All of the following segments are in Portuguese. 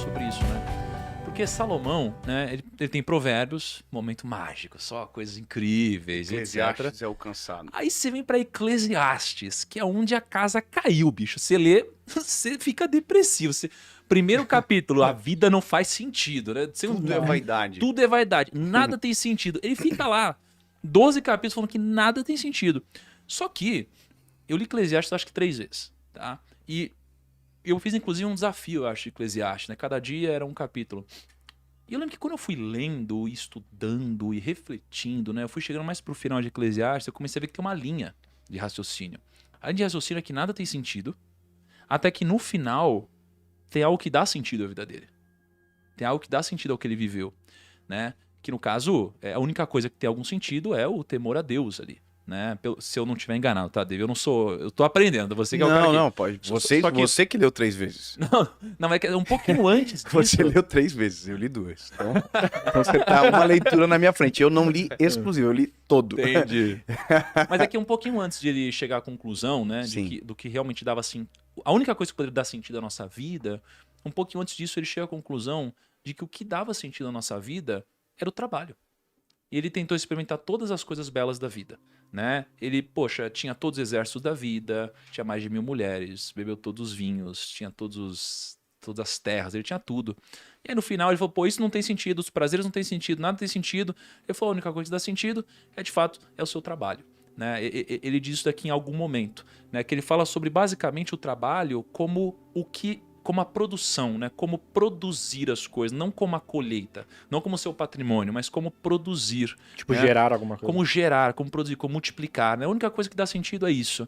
sobre isso, né? Porque Salomão, né, ele tem provérbios, momento mágico, só coisas incríveis, etc. Eclesiastes é o cansado. Aí você vem pra Eclesiastes, que é onde a casa caiu, bicho. Você lê, você fica depressivo. Primeiro capítulo, a vida não faz sentido, né? Tudo é vaidade. Tudo é vaidade. Nada tem sentido. Ele fica lá, 12 capítulos falando que nada tem sentido. Só que eu li Eclesiastes acho que 3 vezes, tá? E eu fiz inclusive um desafio, eu acho, de Eclesiastes, né? Cada dia era um capítulo. E eu lembro que quando eu fui lendo, estudando e refletindo, né? Eu fui chegando mais pro final de Eclesiastes, eu comecei a ver que tem uma linha de raciocínio. A linha de raciocínio é que nada tem sentido, até que no final tem algo que dá sentido à vida dele. Tem algo que dá sentido ao que ele viveu, né? Que no caso, a única coisa que tem algum sentido é o temor a Deus ali, né? Se eu não estiver enganado, tá, David? Eu tô aprendendo, você que é o cara Não, pode. Você que leu 3 vezes. Não, mas é um pouquinho antes disso. Você leu 3 vezes, eu li 2. Então você tá uma leitura na minha frente. Eu não li exclusivo, eu li todo. Entendi. Mas é que um pouquinho antes de ele chegar à conclusão, né? Do que realmente dava assim. A única coisa que poderia dar sentido à nossa vida, um pouquinho antes disso, ele chega à conclusão de que o que dava sentido à nossa vida era o trabalho. E ele tentou experimentar todas as coisas belas da vida, né? Ele, poxa, tinha todos os exércitos da vida, tinha mais de 1000 mulheres, bebeu todos os vinhos, tinha todas as terras, ele tinha tudo. E aí no final ele falou, pô, isso não tem sentido, os prazeres não tem sentido, nada tem sentido. Ele falou, a única coisa que dá sentido é, de fato, é o seu trabalho. Né? Ele diz isso daqui em algum momento, né? Que ele fala sobre basicamente o trabalho como a produção, né? Como produzir as coisas, não como a colheita, não como o seu patrimônio, mas como produzir. Tipo, né? gerar alguma coisa. Como gerar, como produzir, como multiplicar. Né? A única coisa que dá sentido é isso.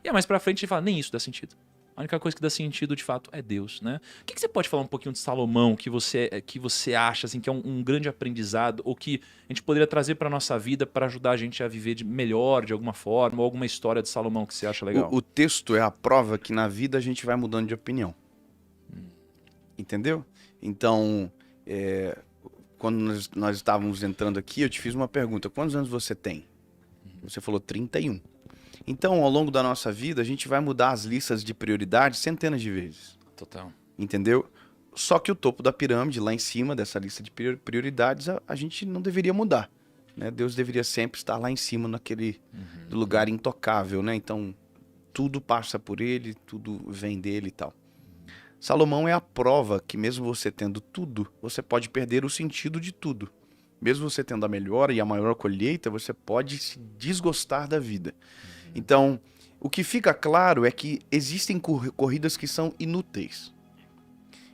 E aí mais pra frente ele fala, nem isso dá sentido. A única coisa que dá sentido, de fato, é Deus, né? O que você pode falar um pouquinho de Salomão que você acha assim, que é um grande aprendizado ou que a gente poderia trazer para nossa vida para ajudar a gente a viver melhor de alguma forma ou alguma história de Salomão que você acha legal? O texto é a prova que na vida a gente vai mudando de opinião. Entendeu? Então, quando nós estávamos entrando aqui, eu te fiz uma pergunta. Quantos anos você tem? Você falou 31. Então, ao longo da nossa vida, a gente vai mudar as listas de prioridades centenas de vezes. Total. Entendeu? Só que o topo da pirâmide, lá em cima dessa lista de prioridades, a gente não deveria mudar. Né? Deus deveria sempre estar lá em cima, naquele lugar intocável. Né? Então, tudo passa por ele, tudo vem dele e tal. Salomão é a prova que mesmo você tendo tudo, você pode perder o sentido de tudo. Mesmo você tendo a melhor e a maior colheita, você pode se desgostar da vida. Então, o que fica claro é que existem corridas que são inúteis.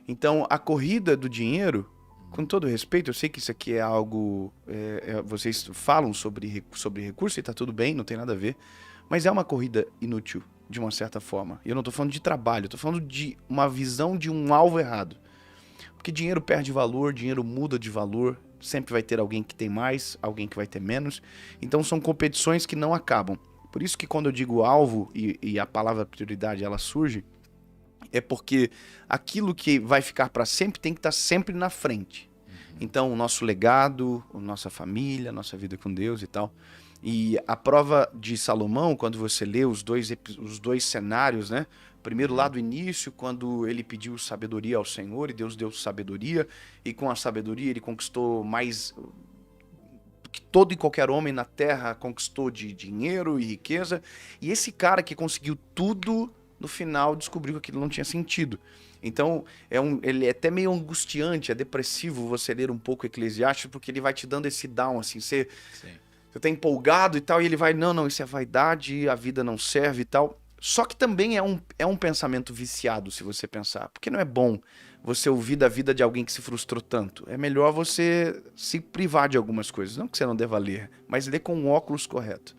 Então, a corrida do dinheiro, com todo respeito, eu sei que isso aqui é algo... vocês falam sobre recurso e está tudo bem, não tem nada a ver, mas é uma corrida inútil, de uma certa forma. E eu não estou falando de trabalho, eu estou falando de uma visão de um alvo errado. Porque dinheiro perde valor, dinheiro muda de valor, sempre vai ter alguém que tem mais, alguém que vai ter menos. Então, são competições que não acabam. Por isso que quando eu digo alvo e a palavra prioridade ela surge, é porque aquilo que vai ficar para sempre tem que estar sempre na frente. Então, o nosso legado, a nossa família, a nossa vida com Deus e tal. E a prova de Salomão, quando você lê os dois cenários, né? Primeiro lá do início, quando ele pediu sabedoria ao Senhor e Deus deu sabedoria, e com a sabedoria ele conquistou mais... que todo e qualquer homem na terra conquistou de dinheiro e riqueza. E esse cara que conseguiu tudo, no final descobriu que aquilo não tinha sentido. Então, ele é até meio angustiante, é depressivo você ler um pouco Eclesiastes, porque ele vai te dando esse down, assim, você tá empolgado e tal, e ele vai, não, isso é vaidade, a vida não serve e tal. Só que também é um pensamento viciado, se você pensar, porque não é bom você ouvir da vida de alguém que se frustrou tanto. É melhor você se privar de algumas coisas. Não que você não deva ler, mas ler com o óculos correto.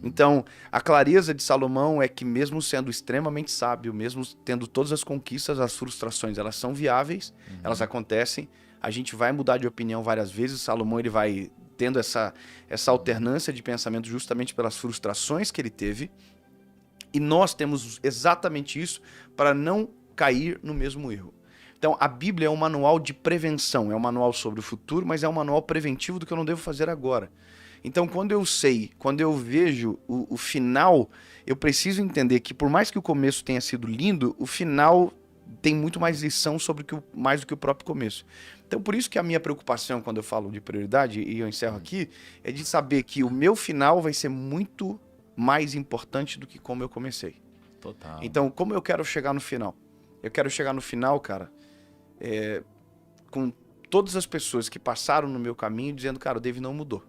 Então, a clareza de Salomão é que mesmo sendo extremamente sábio, mesmo tendo todas as conquistas, as frustrações, elas são viáveis, elas acontecem. A gente vai mudar de opinião várias vezes. Salomão ele vai tendo essa alternância de pensamento justamente pelas frustrações que ele teve. E nós temos exatamente isso para não cair no mesmo erro. Então, a Bíblia é um manual de prevenção, é um manual sobre o futuro, mas é um manual preventivo do que eu não devo fazer agora. Então, quando eu vejo o final, eu preciso entender que por mais que o começo tenha sido lindo, o final tem muito mais lição sobre mais do que o próprio começo. Então, por isso que a minha preocupação quando eu falo de prioridade, e eu encerro aqui, é de saber que o meu final vai ser muito mais importante do que como eu comecei. Total. Então, como eu quero chegar no final? Eu quero chegar no final, cara, com todas as pessoas que passaram no meu caminho dizendo, cara, o David não mudou.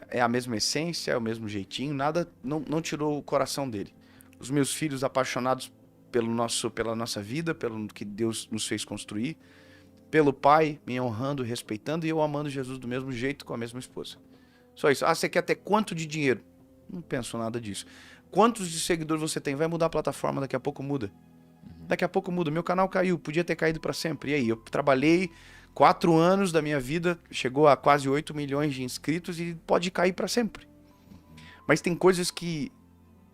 É a mesma essência, é o mesmo jeitinho, nada não tirou o coração dele. Os meus filhos apaixonados pela nossa vida, pelo que Deus nos fez construir, pelo pai, me honrando, respeitando, e eu amando Jesus do mesmo jeito, com a mesma esposa. Só isso. Ah, você quer ter quanto de dinheiro? Não penso nada disso. Quantos de seguidores você tem? Vai mudar a plataforma, daqui a pouco muda. Daqui a pouco muda. Meu canal caiu, podia ter caído para sempre. E aí, eu trabalhei 4 anos da minha vida, chegou a quase 8 milhões de inscritos e pode cair para sempre. Mas tem coisas que,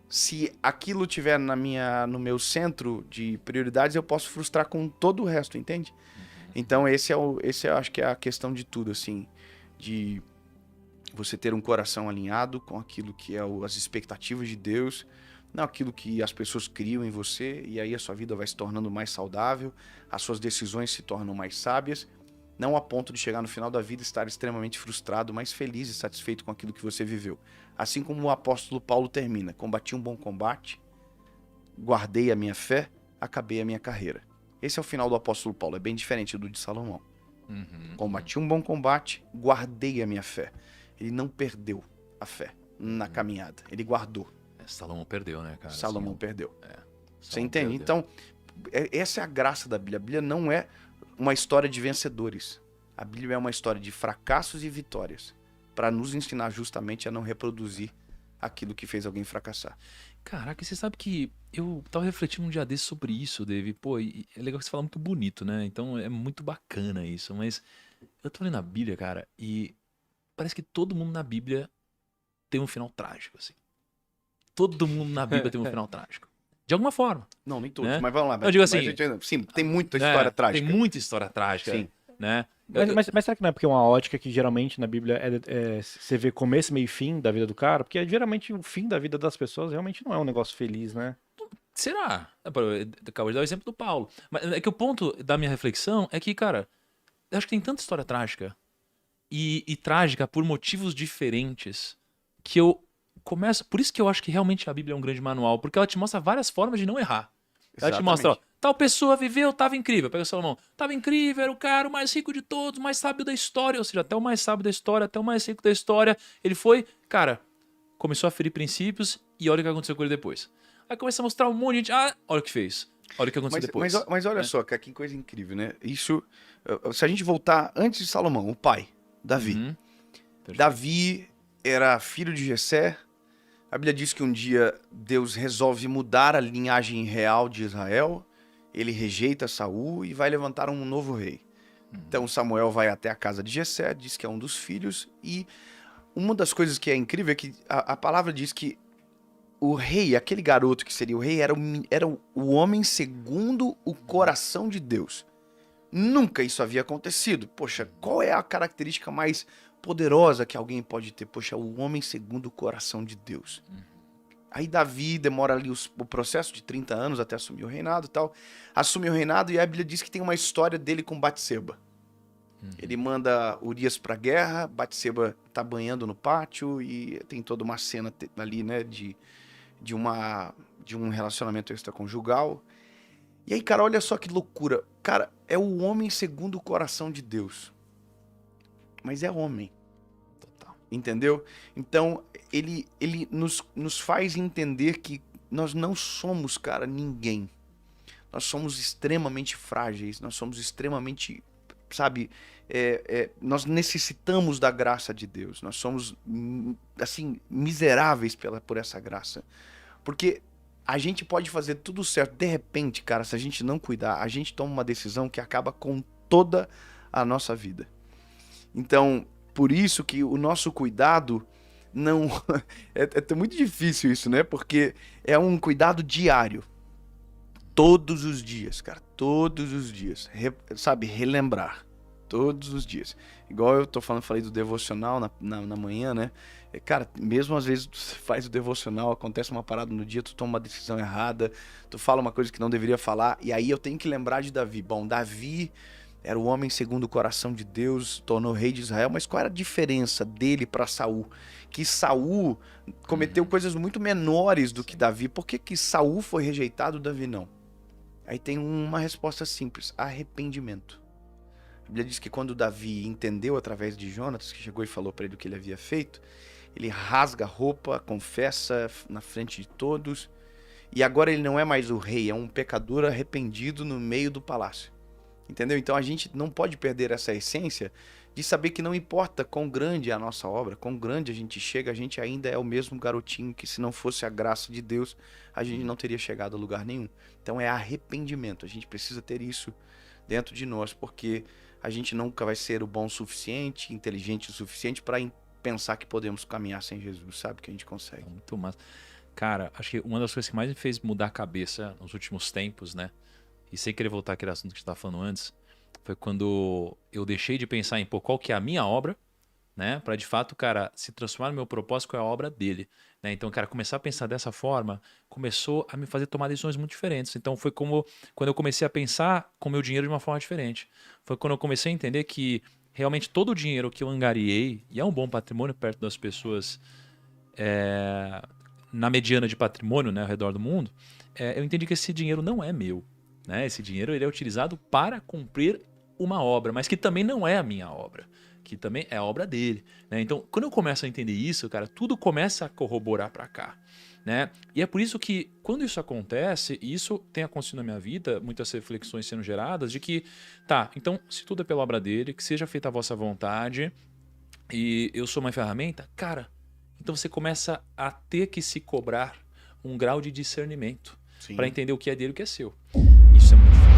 se aquilo tiver no meu centro de prioridades, eu posso frustrar com todo o resto, entende? Então esse eu acho que é a questão de tudo, assim, de você ter um coração alinhado com aquilo que é as expectativas de Deus, não aquilo que as pessoas criam em você, e aí a sua vida vai se tornando mais saudável, as suas decisões se tornam mais sábias, não a ponto de chegar no final da vida e estar extremamente frustrado, mas feliz e satisfeito com aquilo que você viveu. Assim como o apóstolo Paulo termina, combati um bom combate, guardei a minha fé, acabei a minha carreira. Esse é o final do apóstolo Paulo, é bem diferente do de Salomão. Combati um bom combate, guardei a minha fé. Ele não perdeu a fé na caminhada, ele guardou. Salomão perdeu, né, cara? Salomão perdeu. Você Salomão entende? perdeu. Então, essa é a graça da Bíblia. A Bíblia não é uma história de vencedores. A Bíblia é uma história de fracassos e vitórias, para nos ensinar justamente a não reproduzir aquilo que fez alguém fracassar. Caraca, você sabe que eu tava refletindo um dia desses sobre isso, Dave. Pô, e é legal que você fala muito bonito, né? Então é muito bacana isso. Mas eu tô lendo a Bíblia, cara, e parece que todo mundo na Bíblia tem um final trágico, assim. Todo mundo na Bíblia tem um final trágico. De alguma forma. Não, nem todos, né? mas vamos lá. Eu digo assim, sim, tem muita história trágica. Tem muita história trágica. Sim. Né? Mas será que não é porque é uma ótica que geralmente na Bíblia você vê começo, meio e fim da vida do cara? Porque geralmente o fim da vida das pessoas realmente não é um negócio feliz, né? Será? Acabou de dar o exemplo do Paulo. Mas é que o ponto da minha reflexão é que, cara, eu acho que tem tanta história trágica e trágica por motivos diferentes que eu começo. Por isso que eu acho que realmente a Bíblia é um grande manual, porque ela te mostra várias formas de não errar. Ela te mostra, ó, tal pessoa viveu, tava incrível. Pega o Salomão. Tava incrível, era o cara o mais rico de todos, o mais sábio da história. Ou seja, até o mais sábio da história, até o mais rico da história. Ele foi, cara, começou a ferir princípios e olha o que aconteceu com ele depois. Aí começa a mostrar um monte de gente. Ah, olha o que fez. Olha o que aconteceu depois. Mas olha só, cara, que coisa incrível, né? Isso, se a gente voltar antes de Salomão, o pai, Davi. Davi era filho de Jessé. A Bíblia diz que um dia Deus resolve mudar a linhagem real de Israel. Ele rejeita Saul e vai levantar um novo rei. Então Samuel vai até a casa de Jessé, diz que é um dos filhos. E uma das coisas que é incrível é que a palavra diz que o rei, aquele garoto que seria o rei, era o homem segundo o coração de Deus. Nunca isso havia acontecido. Poxa, qual é a característica mais poderosa que alguém pode ter? Poxa, o homem segundo o coração de Deus. Aí Davi demora ali o processo de 30 anos até assumir o reinado e tal. Assume o reinado e a Bíblia diz que tem uma história dele com Batseba. Ele manda Urias pra guerra, Batseba tá banhando no pátio e tem toda uma cena ali, né, de um relacionamento extraconjugal. E aí, cara, olha só que loucura. Cara, é o homem segundo o coração de Deus. Mas é homem. Total. Entendeu? Então, ele nos faz entender que nós não somos, cara, ninguém. Nós somos extremamente frágeis, nós somos extremamente, sabe, nós necessitamos da graça de Deus. Nós somos, assim, miseráveis por essa graça. Porque a gente pode fazer tudo certo. De repente, cara, se a gente não cuidar, a gente toma uma decisão que acaba com toda a nossa vida. Então, por isso que o nosso cuidado não... é muito difícil isso, né? Porque é um cuidado diário. Todos os dias, cara. Todos os dias. Sabe? Relembrar. Todos os dias. Igual eu tô falando, falei do devocional na manhã, né? Cara, mesmo às vezes tu faz o devocional, acontece uma parada no dia, tu toma uma decisão errada, tu fala uma coisa que não deveria falar, e aí eu tenho que lembrar de Davi. Bom, Davi era o homem segundo o coração de Deus, tornou rei de Israel, mas qual era a diferença dele para Saul? Que Saul cometeu coisas muito menores do que Davi. Por que Saul foi rejeitado, Davi não? Aí tem uma resposta simples: arrependimento. A Bíblia diz que quando Davi entendeu através de Jonatas, que chegou e falou para ele o que ele havia feito, ele rasga a roupa, confessa na frente de todos, e agora ele não é mais o rei, é um pecador arrependido no meio do palácio. Entendeu? Então a gente não pode perder essa essência de saber que não importa quão grande é a nossa obra, quão grande a gente chega, a gente ainda é o mesmo garotinho que, se não fosse a graça de Deus, a gente não teria chegado a lugar nenhum. Então é arrependimento, a gente precisa ter isso dentro de nós, porque a gente nunca vai ser o bom o suficiente, inteligente o suficiente para pensar que podemos caminhar sem Jesus, sabe? Que a gente consegue. Muito massa. Cara, acho que uma das coisas que mais me fez mudar a cabeça nos últimos tempos, né? E sem querer voltar àquele assunto que a gente estava falando antes, foi quando eu deixei de pensar em qual que é a minha obra, né? Para de fato, cara, se transformar no meu propósito, qual é a obra dele, né? Então, cara, começar a pensar dessa forma começou a me fazer tomar decisões muito diferentes. Então, foi como quando eu comecei a pensar com o meu dinheiro de uma forma diferente. Foi quando eu comecei a entender que realmente todo o dinheiro que eu angariei, e é um bom patrimônio perto das pessoas na mediana de patrimônio, né, ao redor do mundo, eu entendi que esse dinheiro não é meu. Né? Esse dinheiro ele é utilizado para cumprir uma obra, mas que também não é a minha obra, que também é a obra dele. Né? Então, quando eu começo a entender isso, cara, tudo começa a corroborar para cá. Né? E é por isso que, quando isso acontece, e isso tem acontecido na minha vida, muitas reflexões sendo geradas, de que, tá, então, se tudo é pela obra dele, que seja feita a vossa vontade, e eu sou uma ferramenta, cara, então você começa a ter que se cobrar um grau de discernimento para entender o que é dele e o que é seu. Isso é muito difícil.